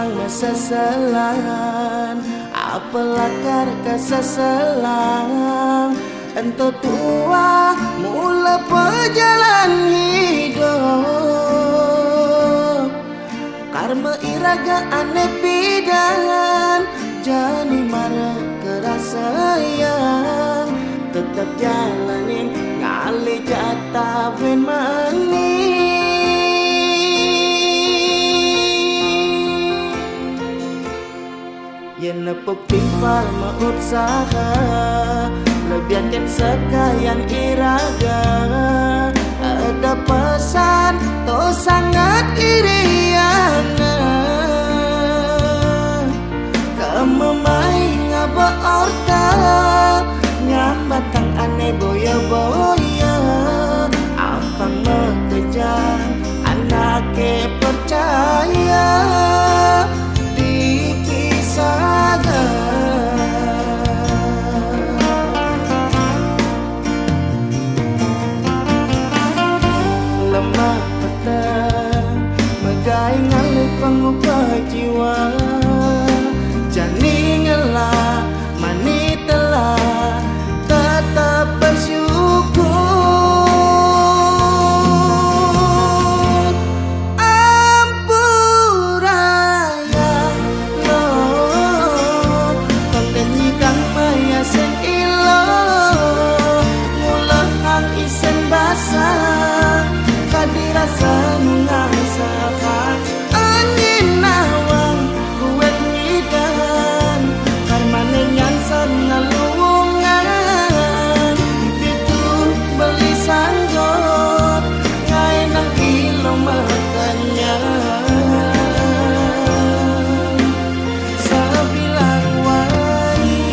sang meseselan apelakar keseselang ento tua mula perjalan hidup karma iraga aneh bidan jani marah kerasa yang tetap jalanin ngali jatah ben manis yang nepuk timpal mausaha lebihankan sekalian iraga ada pesan to sangat iriana kamu main ngaba orta nyambatang aneh boya-boya apa mengejar anaknya percaya lemah petang megai ngalih pengubah jiwa jani ngelah mani telah tetap bersyukur ampuraya lo konten nyidang maya sen ilo ngulang ang isen basah dirasa mengasakan angin nawang buat nyidan karmane nyansan ngalungan itu beli sanggot ngai nang ilo makanya sabilang wani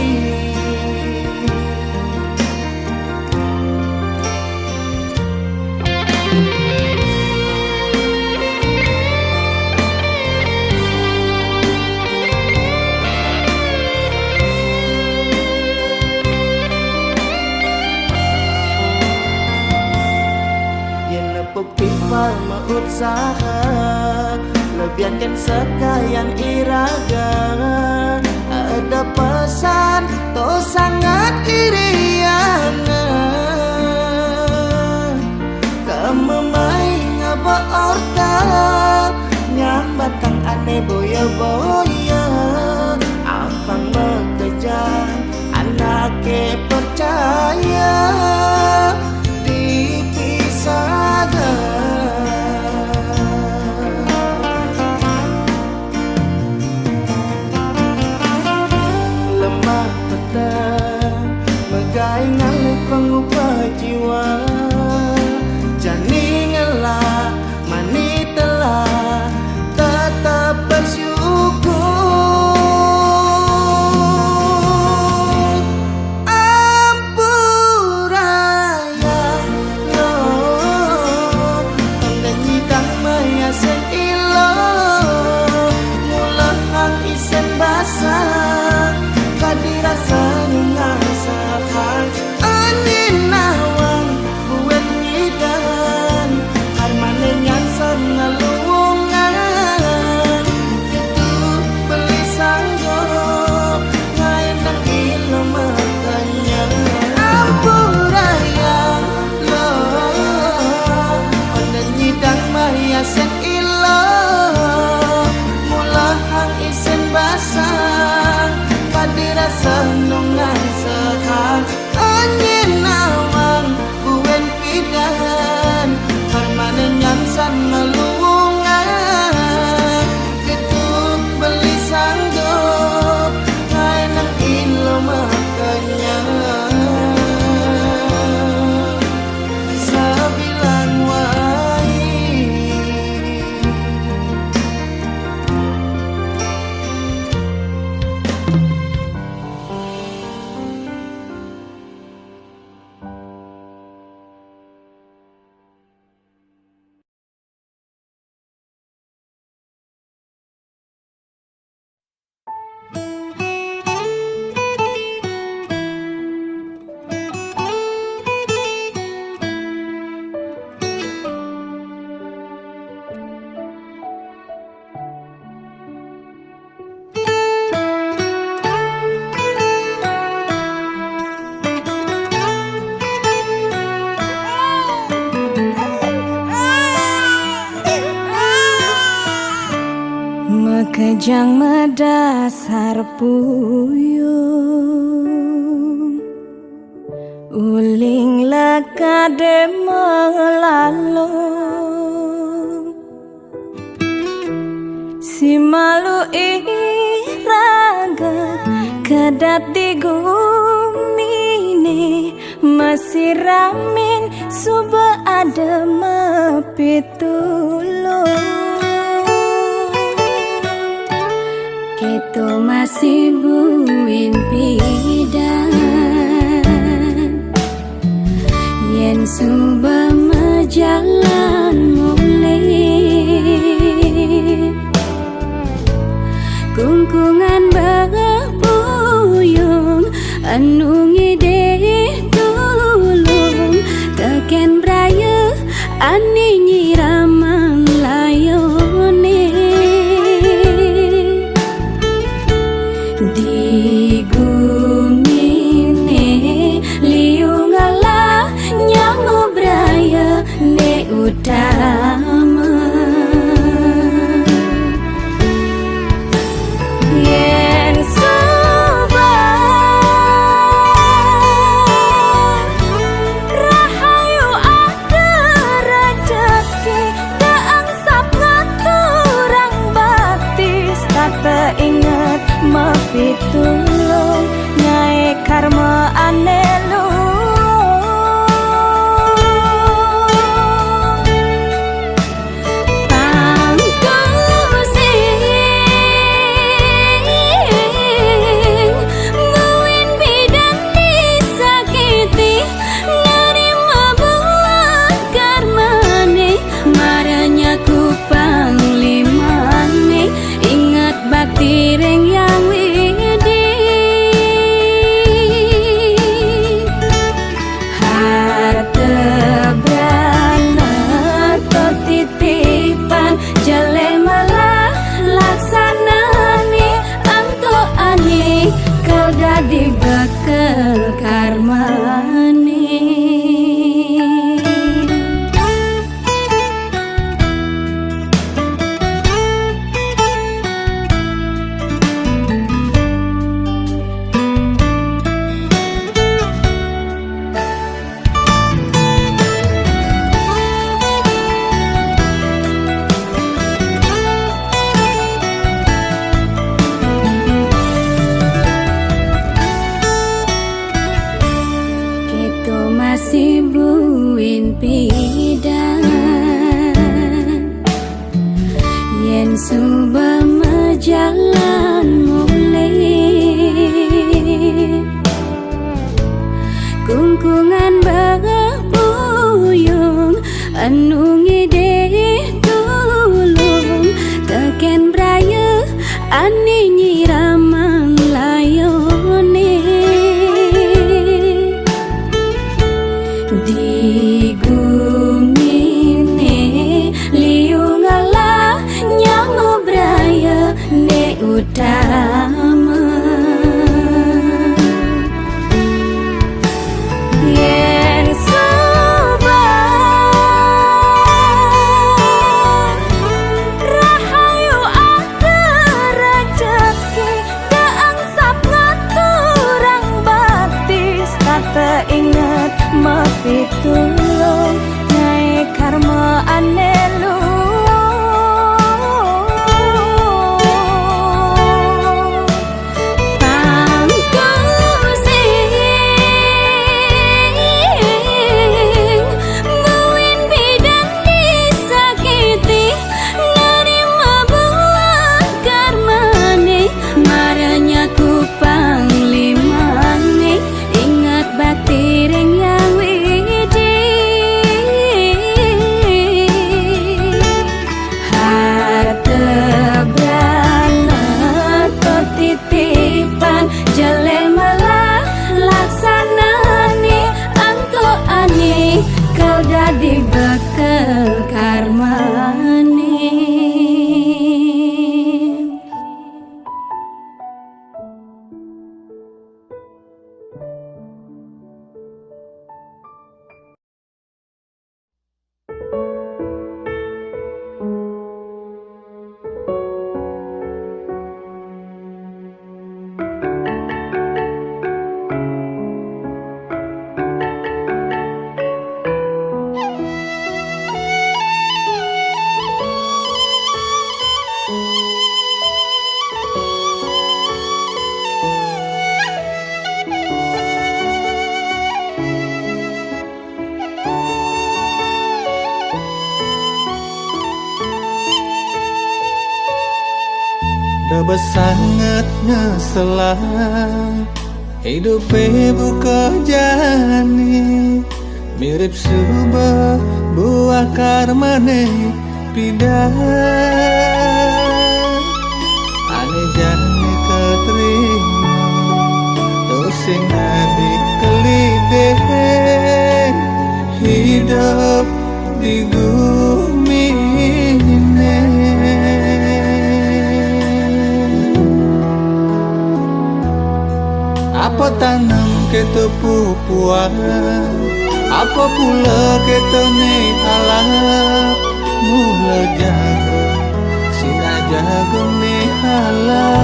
timpal mausaha lebihankan sekalian iraga ada pesan to sangat iriana kamu main ngaba orta nyambatang aneh boya-boya apa mengejar anaknya percaya lemah petang megai ngalih pengubah jiwa jani ngelah mani telah tetap bersyukur ampuraya Kejang medasar puyung uling lekade melalung si malu iraga kedat digumine masih ramin suba ada mepitulung itu masih buin bidan yen suba majalan mulai kungkungan berpuyung anu ngide tulung teken raya ani nyiramang layone di gumine liungala nyango braya ne utama yen soba rahayu ada rejeki daang sap ngaturang batis tak ingat mapitulung nyai karma anelu Tireng yang widi harta berana titipan jelemalah laksanani anto ani kau dadi bekal karmani masih buin pidan yen suba majalan mulai kungkungan berpuyung anu ngide tulung teken braya ani nyiramang layone di gumine liungala nyango braya ne utama yen soba rahayu ada rejeki daang sap ngaturang batis tak ingat mapitulung nyai karma anelu buin bidan disakiti nerima buah karmane marahnya ku panglimane ingat batireng yang widi harta berana titipan jelemalah laksanani anto ani kau dadi bekal karmani Tebes sangat ngeselah hidup buka jani mirip sebuah buah karmane pindah ane jani keterima dosing adi kelideh hidup di bumi ini. Apa tanam kita pupuan, apa pula kita ni halap, mula jago, sina jago ni halap.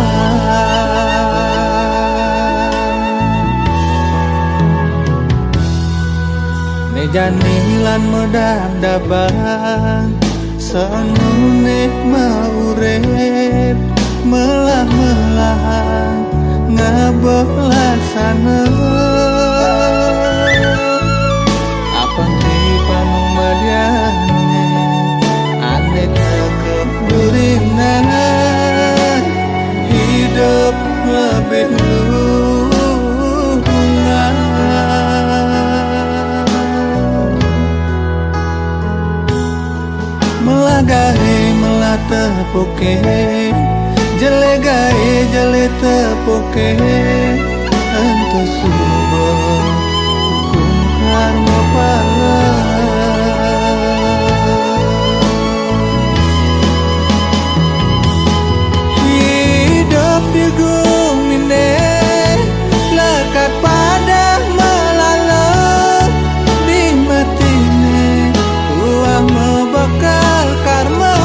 Ne janilan medam dabang, sanu ne maurep, melah-melah. Ngabelaksana apa di panung badiane ane keburinan hidup lebih luas melagahe melatepuke jelegae jele tepoke antu subo hukum karma pala hidup di gumine lekat pada melalang di matine tuah membakal karma.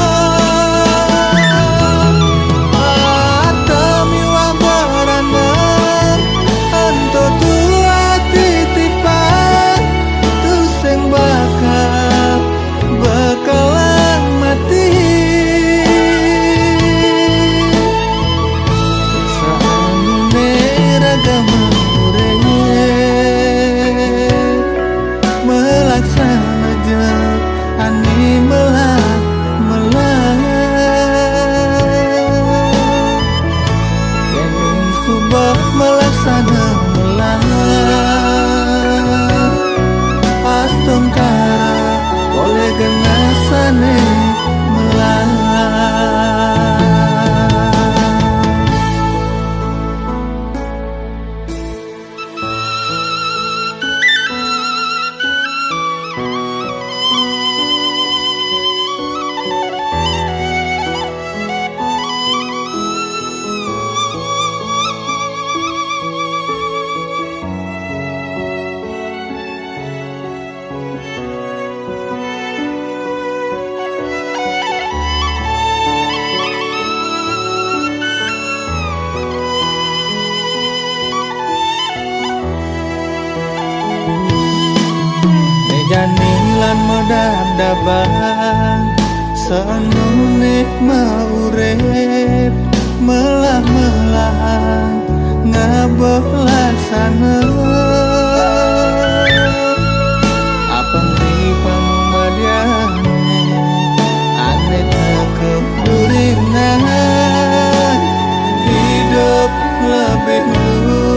Melaksana je ani melah Kening subah melaksana melah Astungkara oleh genasane melah. Janilan modal dabang sanu nek maurep melah-melah ngabelaksana apa di panumadiane ane keburinan hidup lebih luas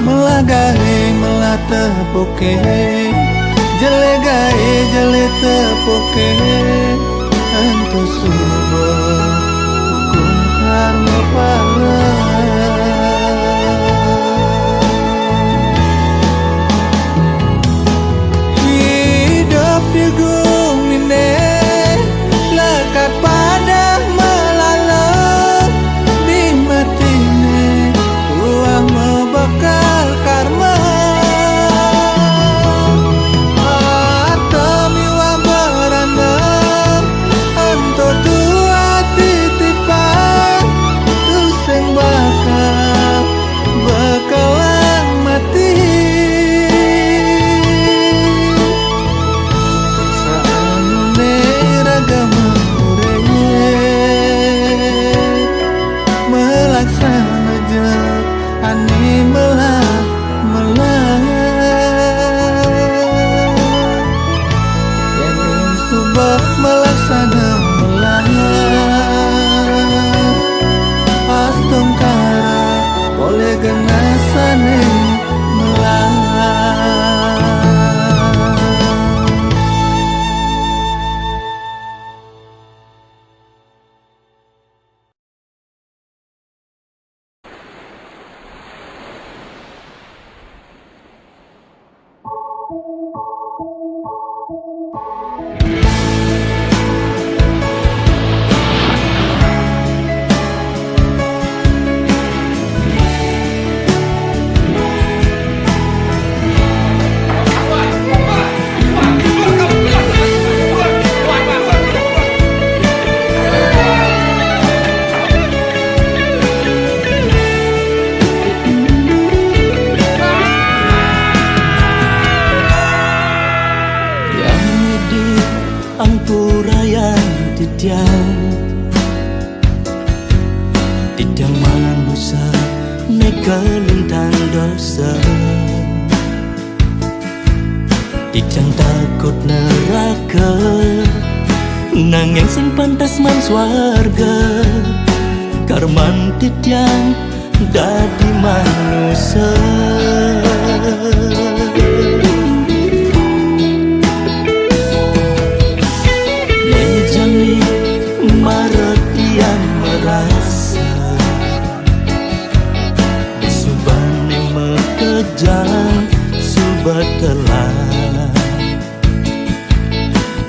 melagahe melatepuke jelegahe jele tepuke antu subo hukum karma pala hidup di gumine lekat pada melalang di matine tuah membakal karma. Anto tua titipan tu sing Tidang manusia neka lintang dosa, tidang takut neraka, nanging sing pantas man swarga. Karman tidang dadi manusia. Nejani maratian merasa, subane mekejang subatelah,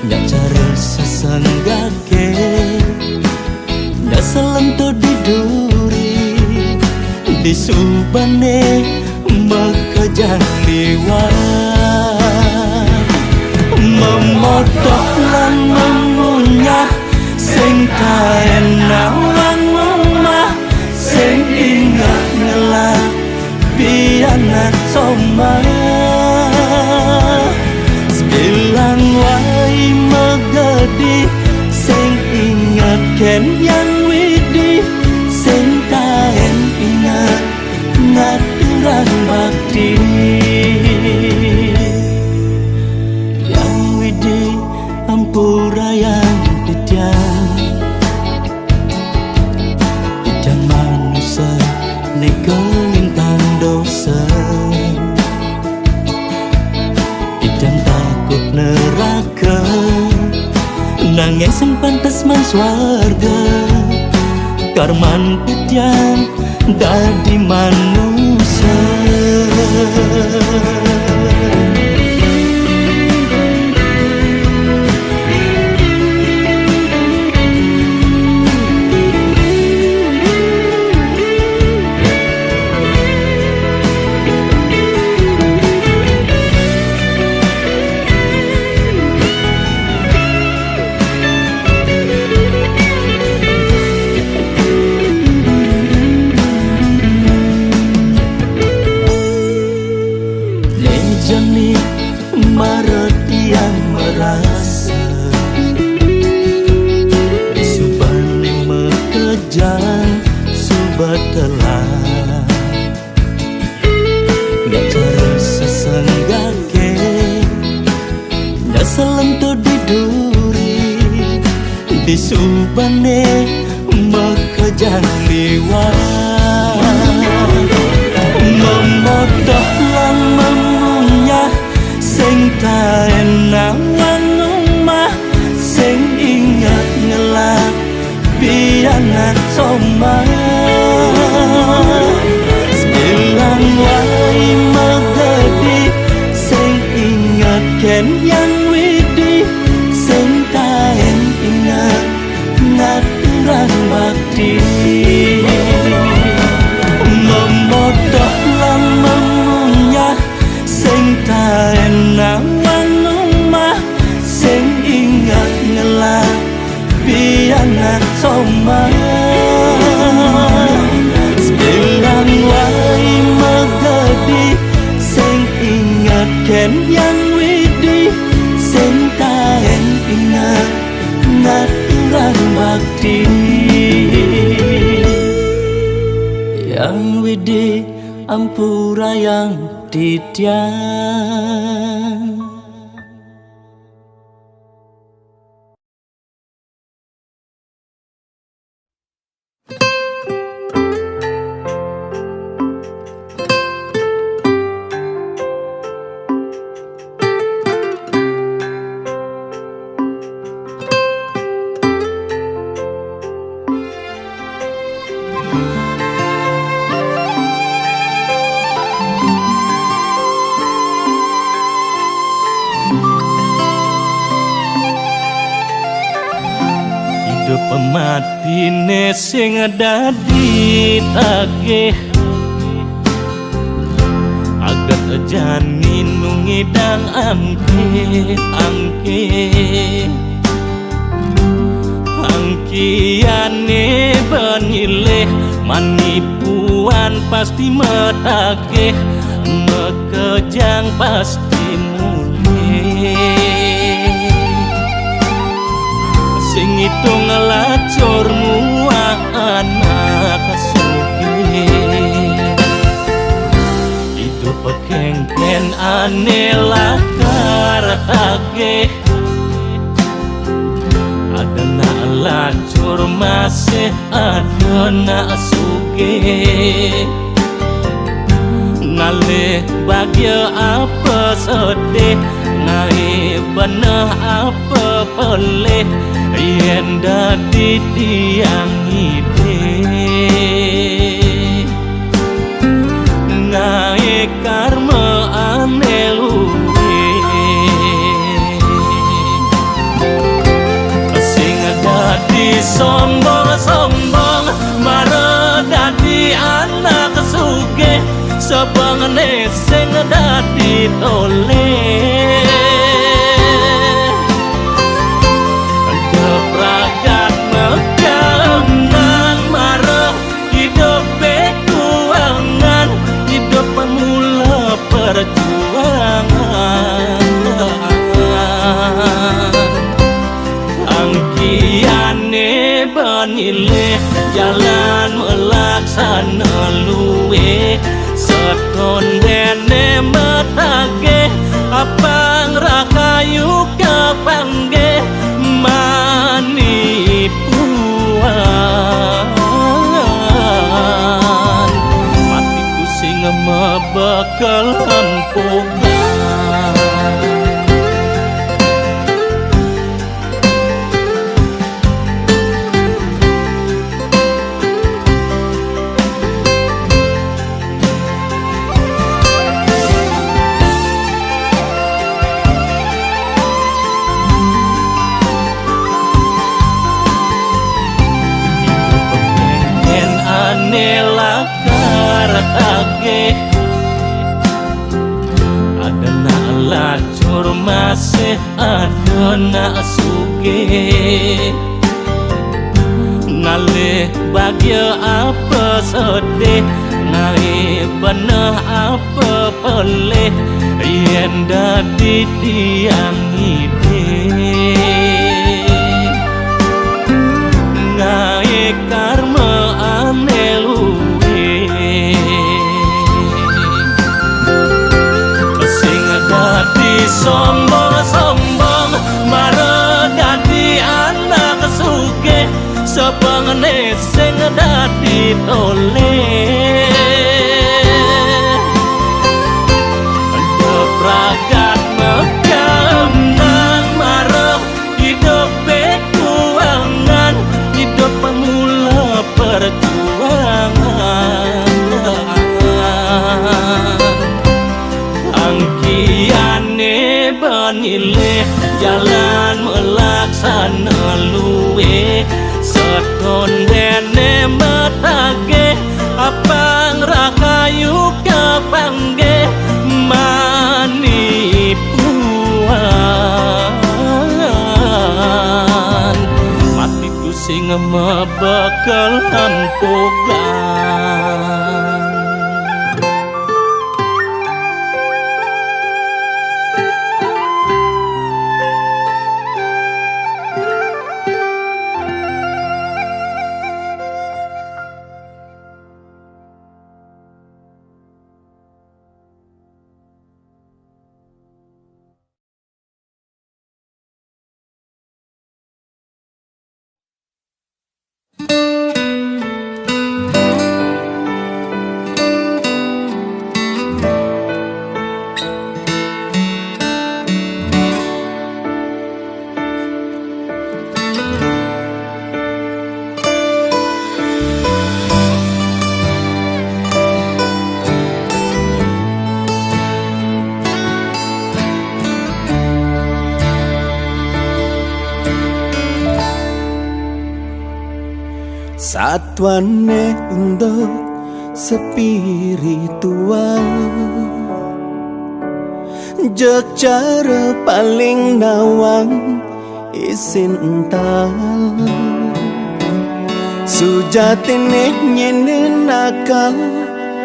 nyak cara sesenggake, nyak selento diduri, di subane mekejang liwat, memodok lan mengunyah sing kaenak lan omah, sing ingat ngelak pianak somah. Sebilang wai megedi, sing ingat ken yang widi, sing kaen ingat ngaturan bakti. Yang widi ampura yang ditiang, tidang manusia neka lintang dosa, tidang takut neraka, nanging sing pantas man swarga. Karman tidang dadi manusia. Nejani maratian merasa, subane mekejang subatelah, nyak cara sesenggake, nyak selento diduri, di subane mekejang liwat, memodok lan mengunyah sing kaenak lan omah, sing ingat ngelak pianak somah. Sebilang wai megedi, sing ingat ken yang widi, sing kaen ingat ngaturan bakti. Memodok lan mengunyah sing kaenak lan omah, sing ingat ngelak pianak somah. Sebilang wai megedi, sing ingat ken yang widi, sing kaen ingat ngaturan bakti. Yang widi ampura yang ditiang. Hidup matine sing dadi tagih agat jani nungidang angke angkiane benileh manipuan pasti metagih mekejang pasti mulih sing itu ngelacur muang anak sugih hidup kengken ane lakar tagih ada na lacur masih ada na sugih ngalih bagya apa sedih ngai benah apa pelih yen dadi tiang ide ngai karma ane luwe sing dadi sombong-sombong mare dadi anak sugih sebangane sing dadi toleh kepragat megangan marah hidup bekuangan hidup pemula perjuangan angkiane benileh jalan melaksana luwe seton dene metagih apang rakayu kapangge manipuan matiku sing mebekal empukan lakar tagih ada na lacur masih ada na sugih ngalih bagya apa sedih ngai benah apa pelih yen dadi tiang ide ngai karma ane luwe sing dadi sombong-sombong mare dadi anak sugih sebangane sing dadi toleh kepragat megangan mare hidup bekuangan hidup pemula perjuangan angkiane benileh jalan melaksana luwe seton dene metagih apang rakayu kapangge manipuan matiku sing mebekal empukan Satuane untuk spiritual, jek cara paling nawang isin ental. Sujatine nyene nakal,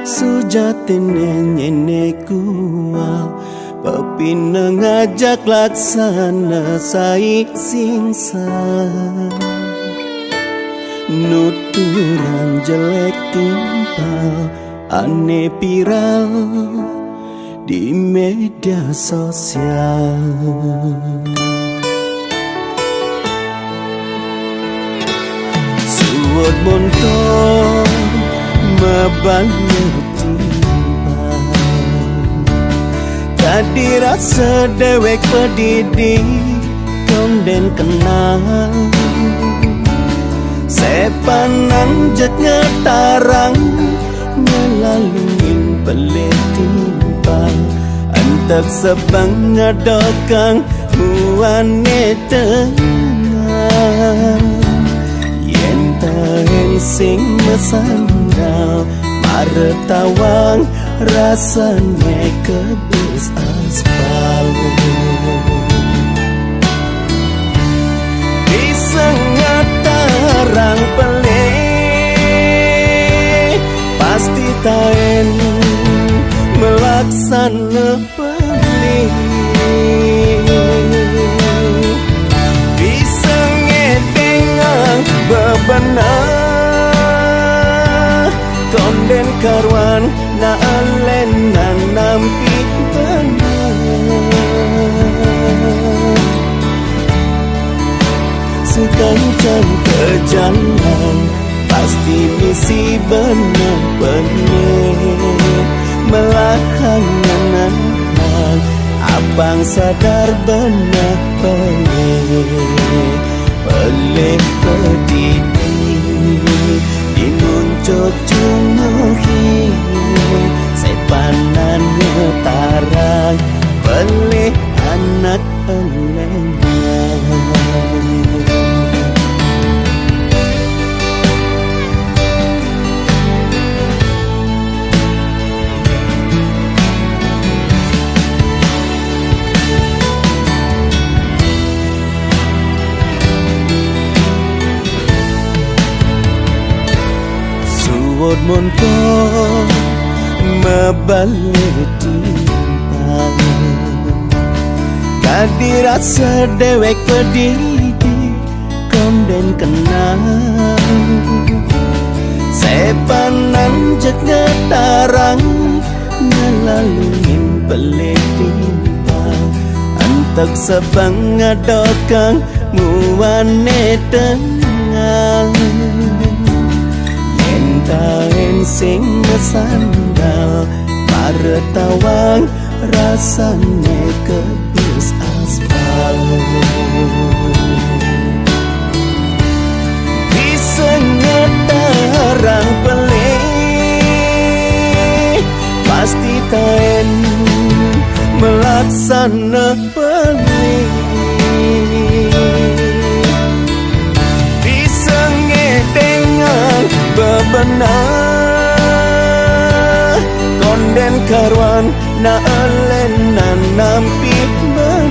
sujatine nyene kual, pepina ngajak laksana sai singsan. Nuturan jelek timpal ane viral di media sosial. Suwot montong mabanyak timpal, tadi rasa dewek pedidi konden kenal. Sepanan jet ngetarang ngelaluin pelet timpal, antak sebang ngadokang muane tengah. Yen tahen sing mesandal maretawang rasane kebis aspal. Bisa ngatarang pelih pasti taen melaksana pelih. Bisa ngedengang bebenah konden karwan na alenan nampi benar. Sekancan kejalan pasti misi benar-benar melahangan abang sadar benar-benar pelih pedidi dimuncuk cumuhi sepanan ngetarang pelih anak elengnya. Suwot montong mebalik timpal, tadi rasa dewek pedidi konden kenal. Sepanan jet ngetarang ngelaluin pelet timpal, antak sebang ngadokang muane tengah. Taen sing mesandal maretawang rasane kebis aspal. Bisa ngetarang pelih pasti taen melaksana pelih. Bisa ngedengang bebenah konden karwan na alenan nampi benar.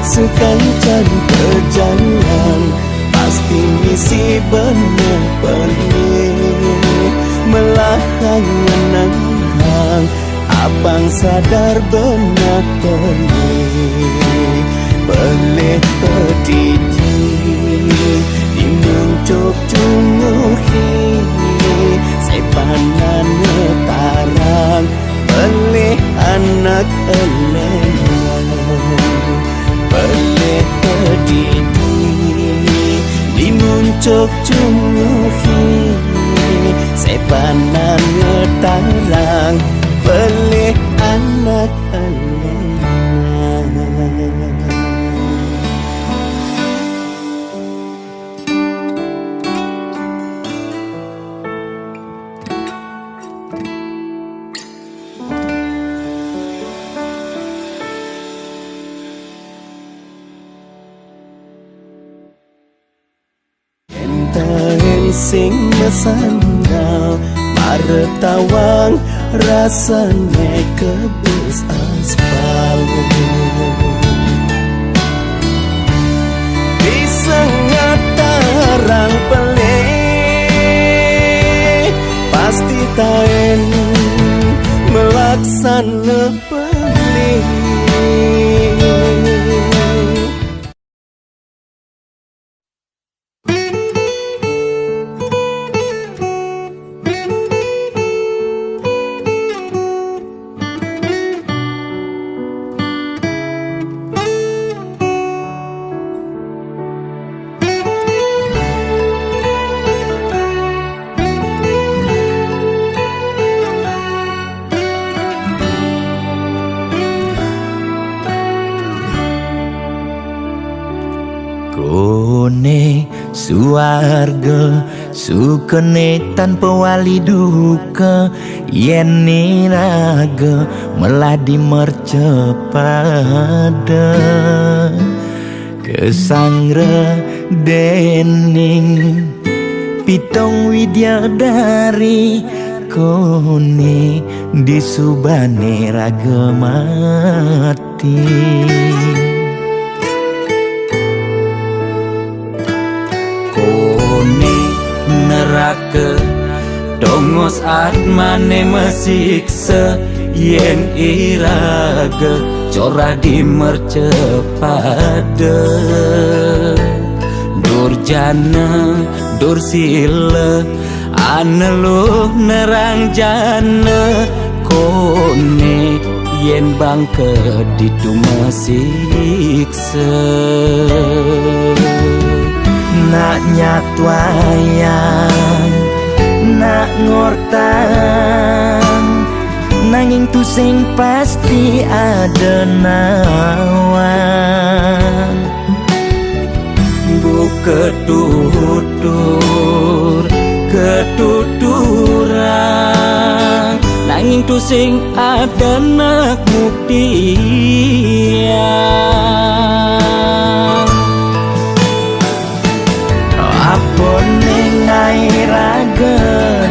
Sekancan kejalan pasti misi benar-benar melahangan abang sadar benar-benar pelih pedidi dimuncuk cumuhi sepanan ngetarang pelih anak elengnya. Pelih pedidi dimuncuk cumuhi sepanan ngetarang pelih anak elengnya. sing mesandal maretawang rasane kebus aspal bisa ngatarang pelih pasti taen melaksana pelih. Kone suarga sukene tanpa wali duka yen niraga meladi mercepada kesangre dening pitong widyadari kone disubane raga mati. Kone neraka dongos atmane mesiksa yen iraga cora dimercepada durjana dursila aneluh nerang jana kone yen bangke ditu mesiksa nak nyatwayang nak ngortang nanging tu sing pasti ada nawang bu ketuturan nanging tu sing ada nak buktian apone ngai raga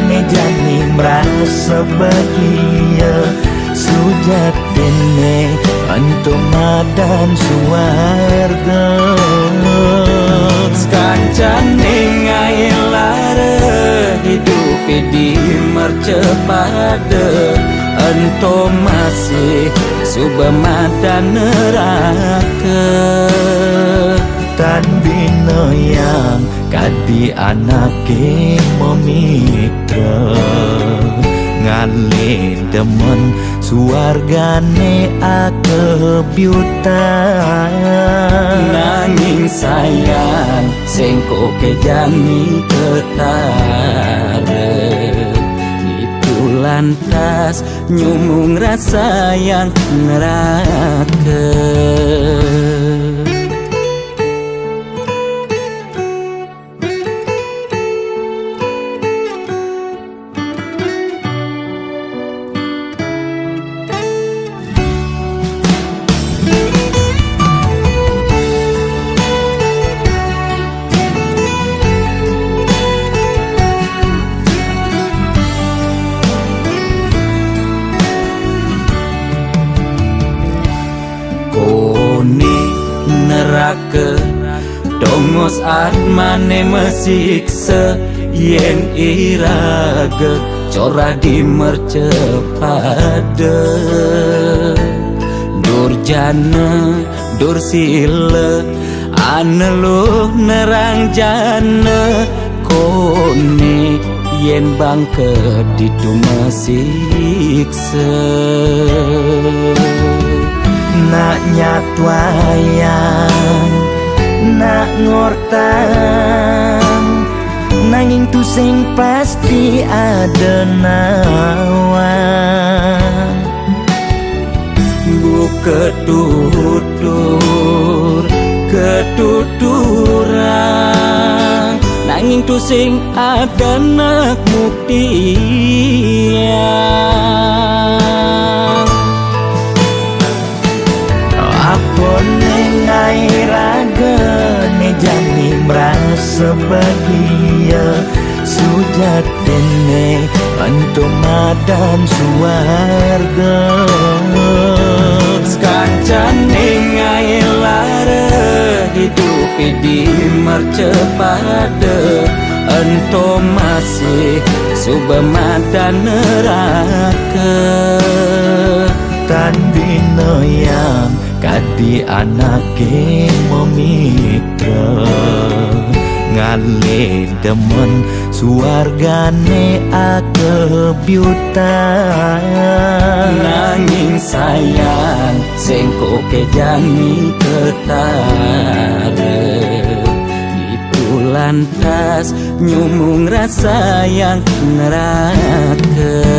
ne jani merasa bahagia sujatene antum madan suarga skancane ngai lara hidup di mercepada antum masih subamadan neraka tan bina yang kadi anake memitra ngalih demen suargane akebyutan nanging sayang sengko kejani ketara itu lantas nyumung rasa yang neraka. Neraka dongos atmane mesiksa yen iraga cora dimercepada durjana dursila aneluh nerang jana kone yen bangke ditu mesiksa nak nyatwayang nak ngortang nanging tu sing pasti ada nawang bu ketuturan nanging tu sing ada nak buktian apone ngai raga ne jani merasa bahagia untuk madan suarga. Kancane ngai lara hidup di mercepada ento masih subamadan neraka. Tan bina yang kadi anake memitra ngale demen suargane akebyutan. Nanging sayang sengko kejani ketara itu lantas nyumung rasa yang neraka.